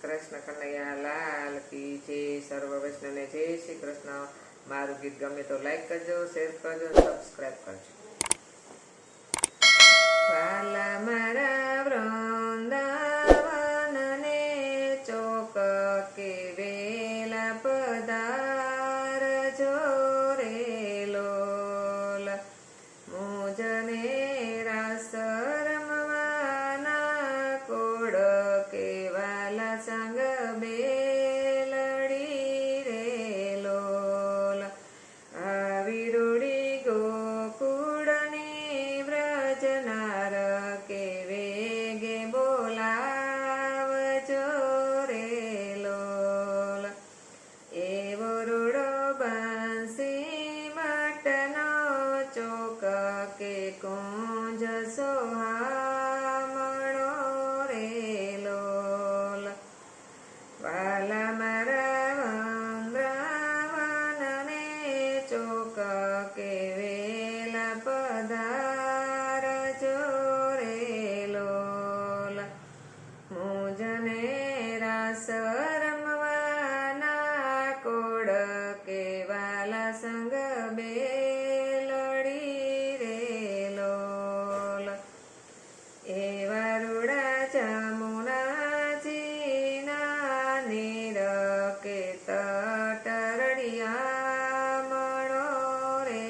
कृष्ण कन्हैया लाल की जय। सर्व वैष्णव ने जय श्री कृष्ण। मारू गीत गमे तो लाइक करजो, शेर करजो, सब्सक्राइब करजो। वाला मारा वृंदावन ने चोक के वेला पधार जोरे लोल। मुझने रास रमवाना कोड के वाला संग बेलड़ी रे लोल। આવી રૂડી ગોકુળની વ્રજનાર કે વેગે બોલાવજો રે લોલ। એવો રૂડો બાંસી માટનો ચોક કે કુંજ સોહામણો રે લોલ। વાલા મારા વૃંદાવનને ચોક કે વેલા પધાર જોરે લોલ। મુજને રાસ રમવાના કોડ કે વાલા સંગ બેલડી રે લોલ। એવા રૂડા જમુનાજીના નીર કે તટરડિયા મણો રે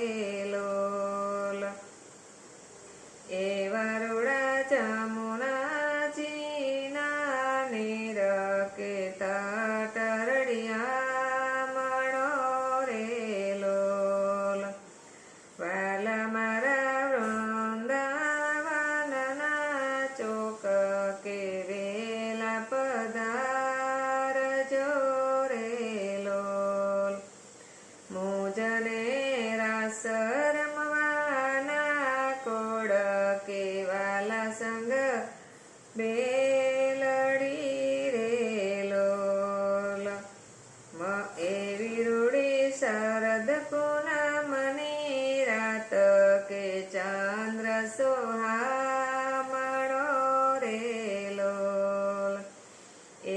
લોલ। એવા રૂડા જમુનાજીના નીર કે તટરડિયા મણો રે લોલ। વાલા મારા વૃંદાવનના ચોક કે વેલા પધાર જોરે લોલ। મુજને રાસ રમવાના કોડ કે વાલા સંગ બેલડી રે લોલ। એવી રૂડી શરદ પૂનમની રાત કે ચંદ્ર સોહામણો રે લોલ।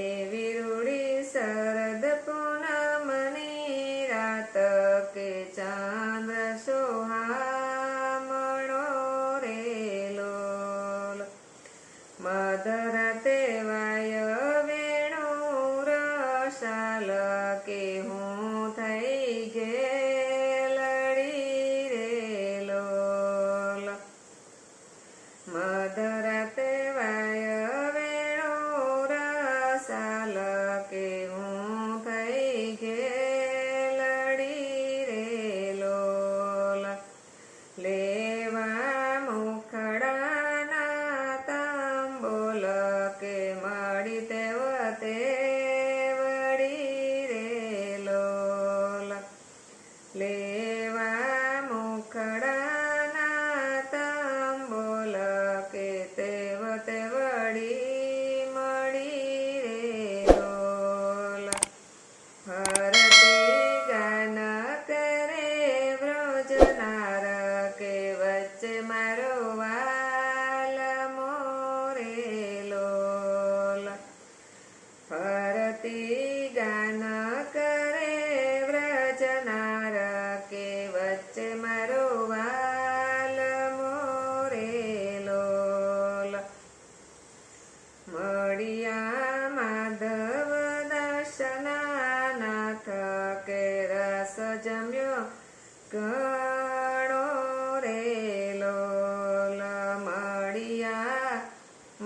એવી રૂડી શરદ પૂનમની રાત કે ચંદ્ર સોહામણો રે લોલ। મધરાતે વાય વેણુ રસાલ કે હું થઈ ગેલડી રે લોલ। મધરાતે વાય વેણુ રસાલ કે હું થઈ ગેલડી રે લોલ। લેવા મુખડાના તાંબોલ કે મળી તેવ તેવડી રે લોલ। લેવા મુખડાના તાંબોલ કે તેવ તેવડી મળી રે લોલ। હરતી ગાન કરે વ્રજનાર કે વચ્ચે મારો વાલમો રે લોલ। હરતી ગાન કરે વ્રજનાર કે વચ્ચે મારો વાલમો રે લોલ। મળ્યા માધવ દર્શના નાથ કે રસ જમ્યો ગણો રે લોલ। મળ્યા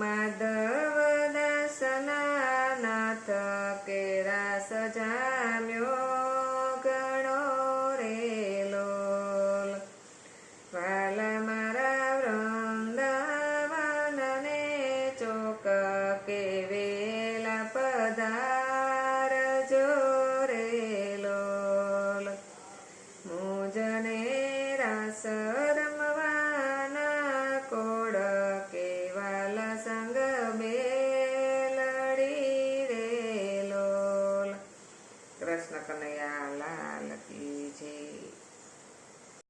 માધવ